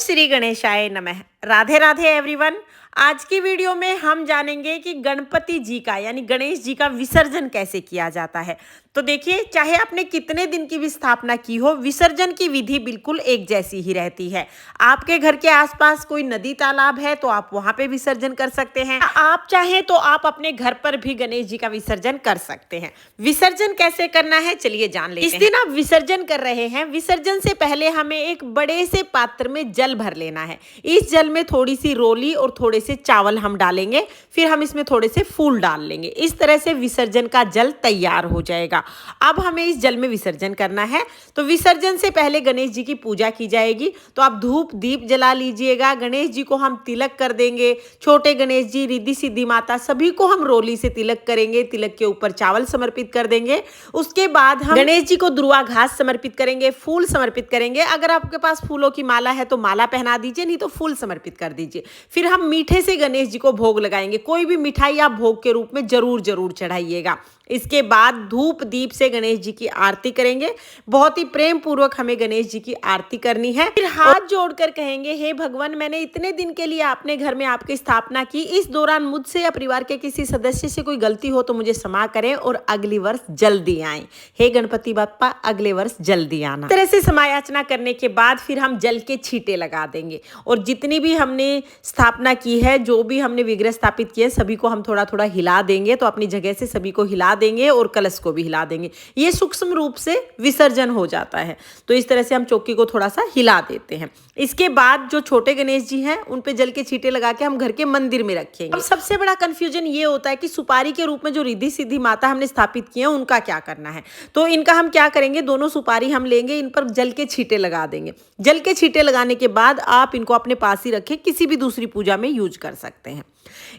श्री गणेशाय नमः। राधे राधे एवरीवन। आज की वीडियो में हम जानेंगे कि गणपति जी का यानी गणेश जी का विसर्जन कैसे किया जाता है। तो देखिए, चाहे आपने कितने दिन की भी स्थापना की हो, विसर्जन की विधि बिल्कुल एक जैसी ही रहती है। आपके घर के आसपास कोई नदी तालाब है तो आप वहां पे विसर्जन कर सकते हैं। आप चाहें तो आप अपने घर पर भी गणेश जी का विसर्जन कर सकते हैं। विसर्जन कैसे करना है चलिए जान लेते हैं। इस दिन आप विसर्जन कर रहे हैं, विसर्जन से पहले हमें एक बड़े से पात्र में जल भर लेना है। इस जल में थोड़ी सी रोली और थोड़े से चावल हम डालेंगे, फिर हम इसमें थोड़े से फूल डाल लेंगे। इस तरह से विसर्जन का जल तैयार हो जाएगा। अब हमें इस जल में विसर्जन करना है। तो विसर्जन से पहले गणेश जी की पूजा की जाएगी। तो आप धूप दीप जला लीजिएगा। गणेश जी को हम तिलक कर देंगे। छोटे गणेश जी, रिद्धि सिद्धि माता, सभी को हम रोली से तिलक करेंगे। तिलक के ऊपर चावल समर्पित कर देंगे। उसके बाद हम गणेश जी को दुर्वा घास समर्पित करेंगे, फूल समर्पित करेंगे। अगर आपके पास फूलों की माला है तो माला पहना दीजिए, नहीं तो फूल समर्पित कर दीजिए। फिर हम मीठे से गणेश जी को भोग लगाएंगे। कोई भी मिठाई आप भोग के रूप में जरूर चढ़ाइएगा। इसके बाद धूप दीप से गणेश जी की आरती करेंगे। बहुत ही प्रेम पूर्वक हमें गणेश जी की आरती करनी है। फिर हाथ जोड़कर कहेंगे, हे भगवान, मैंने इतने दिन के लिए अपने घर में आपकी स्थापना की। इस दौरान मुझसे या परिवार के किसी सदस्य से कोई गलती हो तो मुझे क्षमा करें और अगली वर्ष जल्दी आए। हे गणपति बाप्पा, अगले वर्ष जल्दी आना। इस तरह से समायाचना करने के बाद फिर हम जल के छींटे लगा देंगे और जितनी भी हमने स्थापना की है, जो भी हमने विग्रह स्थापित किए, सभी को हम थोड़ा थोड़ा हिला देंगे। तो अपनी जगह से सभी को हिला देंगे और कलश को भी हिला देंगे। ये सूक्ष्म रूप से विसर्जन हो जाता है। तो इस तरह से हम चौकी को थोड़ा सा हिला देते हैं। इसके बाद जो छोटे गणेश जी हैं उन पे जल के छींटे लगा के हम घर के मंदिर में रखेंगे। अब सबसे बड़ा कंफ्यूजन ये होता है कि सुपारी के रूप में जो रिद्धि सिद्धि माता हमने स्थापित किए हैं उनका क्या करना है। तो इनका हम क्या करेंगे, दोनों सुपारी हम लेंगे, इन पर जल के छींटे लगा देंगे। जल के छींटे लगाने के बाद आप इनको अपने पास ही रखें, किसी भी दूसरी पूजा में यूज कर सकते हैं।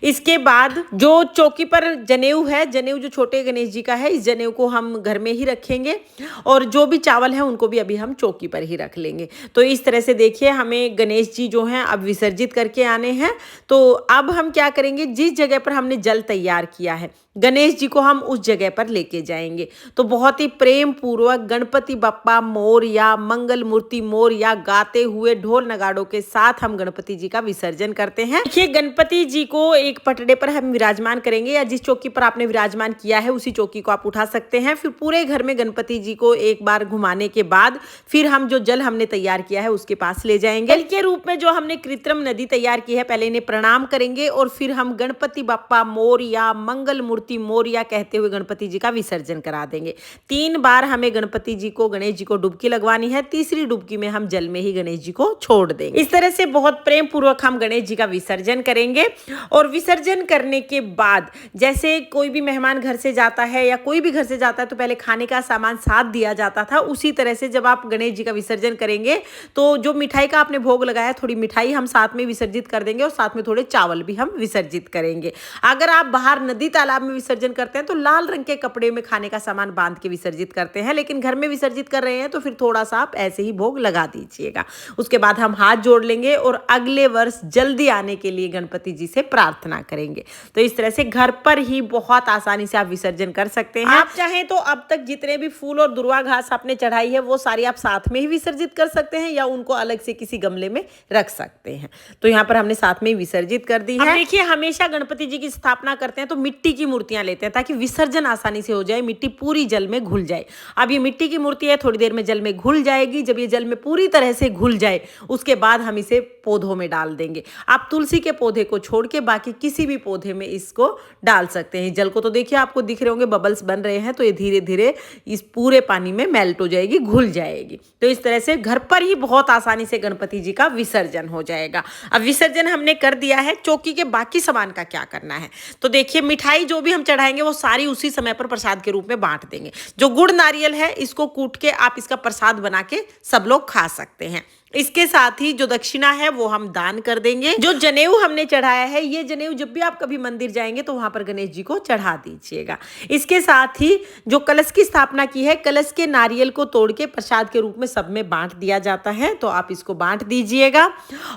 इसके बाद जो चौकी पर जनेऊ है, जनेऊ जो छोटे गणेश जी का है, इस जनेऊ को हम घर में ही रखेंगे और जो भी चावल है उनको भी अभी हम चौकी पर ही रख लेंगे। तो इस तरह से देखिए, हमें गणेश जी जो हैं अब विसर्जित करके आने हैं। तो अब हम क्या करेंगे, जिस जगह पर हमने जल तैयार किया है गणेश जी को हम उस जगह पर लेके जाएंगे। तो बहुत ही प्रेम पूर्वक गणपति बप्पा मोरया, मंगल मूर्ति मोरया गाते हुए ढोल नगाड़ों के साथ हम गणपति जी का विसर्जन करते हैं। देखिए, गणपति जी को एक पटड़े पर हम विराजमान करेंगे या जिस चौकी पर आपने विराजमान किया है उसी चौकी को आप उठा सकते हैं। फिर पूरे घर में गणपति जी को एक बार घुमाने के बाद फिर हम जो जल हमने तैयार किया है उसके पास ले जाएंगे। जल के रूप में जो हमने कृत्रिम नदी तैयार की है, पहले इन्हें प्रणाम करेंगे और फिर हम गणपति बप्पा मोरया, मंगल मूर्ति मोरया कहते हुए गणपति जी का विसर्जन करा देंगे। 3 बार हमें गणपति जी को, गणेश जी को डुबकी लगवानी है। तीसरी डुबकी में हम जल में ही गणेश जी को छोड़ देंगे। इस तरह से बहुत प्रेम पूर्वक हम गणेश जी का विसर्जन करेंगे। और विसर्जन करने के बाद जैसे कोई भी मेहमान घर से जाता है या कोई भी घर से जाता है तो पहले खाने का सामान साथ दिया जाता था। उसी तरह से जब आप गणेश जी का विसर्जन करेंगे तो जो मिठाई का आपने भोग लगाया, थोड़ी मिठाई हम साथ में विसर्जित कर देंगे और साथ में थोड़े चावल भी हम विसर्जित करेंगे। अगर आप बाहर नदी तालाब में विसर्जन करते हैं तो लाल रंग के कपड़े में खाने का सामान बांध के विसर्जित करते हैं, लेकिन घर में विसर्जित कर रहे हैं तो फिर थोड़ा सा आप ऐसे ही भोग लगा दीजिएगा। उसके बाद हम हाथ जोड़ लेंगे और अगले वर्ष जल्दी आने के लिए गणपति जी से प्रार्थना करेंगे। तो इस तरह से घर पर ही बहुत आसानी से आप विसर्जन कर सकते हैं। आप चाहें तो अब तक जितने भी फूल और दुर्वा घास आपने चढ़ाई है वो सारी आप साथ में ही विसर्जित कर सकते हैं या उनको अलग से किसी गमले में रख सकते हैं। तो यहाँ पर हमने साथ में विसर्जित कर दी है। देखिए, हमेशा गणपति जी की स्थापना करते हैं तो मिट्टी की मूर्तियां लेते हैं ताकि विसर्जन आसानी से हो जाए, मिट्टी पूरी जल में घुल जाए। अब ये मिट्टी की मूर्ति है, थोड़ी देर में जल में घुल जाएगी। जब ये जल में पूरी तरह से घुल जाए उसके बाद हम इसे पौधों में डाल देंगे। आप तुलसी के पौधे को छोड़ के बाकी किसी भी पौधे में इसको डाल सकते हैं। जल को तो देखिए आपको दिख रहे होंगे बबल्स बन रहे हैं, तो ये धीरे धीरे इस पूरे पानी में मेल्ट हो जाएगी, घुल जाएगी। तो इस तरह से घर पर ही बहुत आसानी से गणपति जी का विसर्जन हो जाएगा। अब विसर्जन हमने कर दिया है, चौकी के बाकी सामान का क्या करना है। तो देखिए, मिठाई जो भी हम चढ़ाएंगे वो सारी उसी समय पर प्रसाद के रूप में बांट देंगे। जो गुड़ नारियल है इसको कूट के आप इसका प्रसाद बना के सब लोग खा सकते हैं। इसके साथ ही जो दक्षिणा है वो हम दान कर देंगे। जो जनेऊ हमने चढ़ाया है, ये जनेऊ जब भी आप कभी मंदिर जाएंगे तो वहां पर गणेश जी को चढ़ा दीजिएगा। इसके साथ ही जो कलश की स्थापना की है, कलश के नारियल को तोड़ के प्रसाद के रूप में सब में बांट दिया जाता है, तो आप इसको बांट दीजिएगा।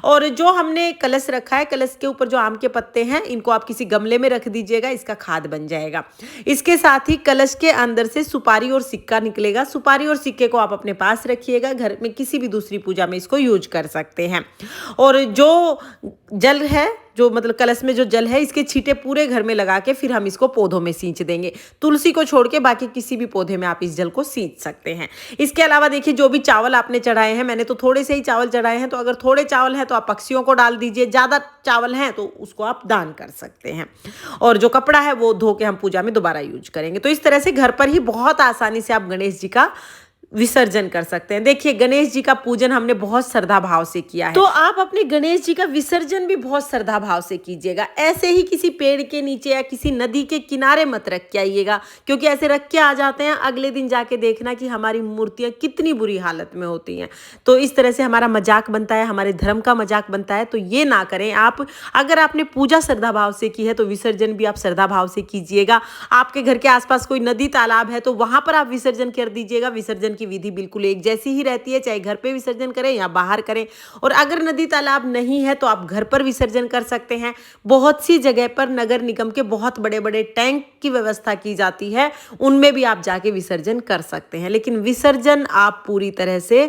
और जो हमने कलश रखा है, कलश के ऊपर जो आम के पत्ते हैं इनको आप किसी गमले में रख दीजिएगा, इसका खाद बन जाएगा। इसके साथ ही कलश के अंदर से सुपारी और सिक्का निकलेगा। सुपारी और सिक्के को आप अपने पास रखिएगा, घर में किसी भी दूसरी पूजा में इसको यूज कर सकते हैं। और जो जल है, जो मतलब कलश में जो जल है, इसके छींटे पूरे घर में लगा के फिर हम इसको पौधों में सींच देंगे। तुलसी को छोड़ के बाकी किसी भी पौधे में आप इस जल को सींच सकते हैं। इसके अलावा देखिए, जो भी चावल आपने चढ़ाए हैं, मैंने तो थोड़े से ही चावल चढ़ाए हैं, तो अगर थोड़े चावल हैं तो आप पक्षियों को डाल दीजिए, ज़्यादा चावल हैं तो उसको आप दान कर सकते हैं। और जो कपड़ा है वो धो के हम पूजा में दोबारा यूज करेंगे। तो इस तरह से घर पर ही बहुत आसानी से आप गणेश जी का विसर्जन कर सकते हैं। देखिए, गणेश जी का पूजन हमने बहुत श्रद्धा भाव से किया है, तो आप अपने गणेश जी का विसर्जन भी बहुत श्रद्धा भाव से कीजिएगा। ऐसे ही किसी पेड़ के नीचे या किसी नदी के किनारे मत रख के आइएगा, क्योंकि ऐसे रख के आ जाते हैं, अगले दिन जाके देखना कि हमारी मूर्तियां कितनी बुरी हालत में होती हैं। तो इस तरह से हमारा मजाक बनता है, हमारे धर्म का मजाक बनता है, तो ये ना करें आप। अगर आपने पूजा श्रद्धा भाव से की है तो विसर्जन भी आप श्रद्धा भाव से कीजिएगा। आपके घर के आसपास कोई नदी तालाब है तो वहां पर आप विसर्जन कर दीजिएगा। विसर्जन की विधि बिल्कुल एक जैसी ही रहती है, चाहे घर पे विसर्जन करें या बाहर करें। और अगर नदी तालाब नहीं है तो आप घर पर विसर्जन कर सकते हैं। बहुत सी जगह पर नगर निगम के बहुत बड़े बड़े टैंक की व्यवस्था की जाती है, उनमें भी आप जाके विसर्जन कर सकते हैं। लेकिन विसर्जन आप पूरी तरह से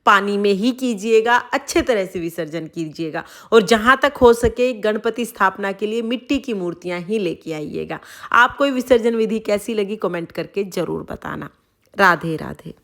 पानी में ही कीजिएगा, अच्छे तरह से विसर्जन कीजिएगा। और जहाँ तक हो सके गणपति स्थापना के लिए मिट्टी की मूर्तियाँ ही लेके आइएगा। आपको विसर्जन विधि कैसी लगी कमेंट करके जरूर बताना। राधे राधे।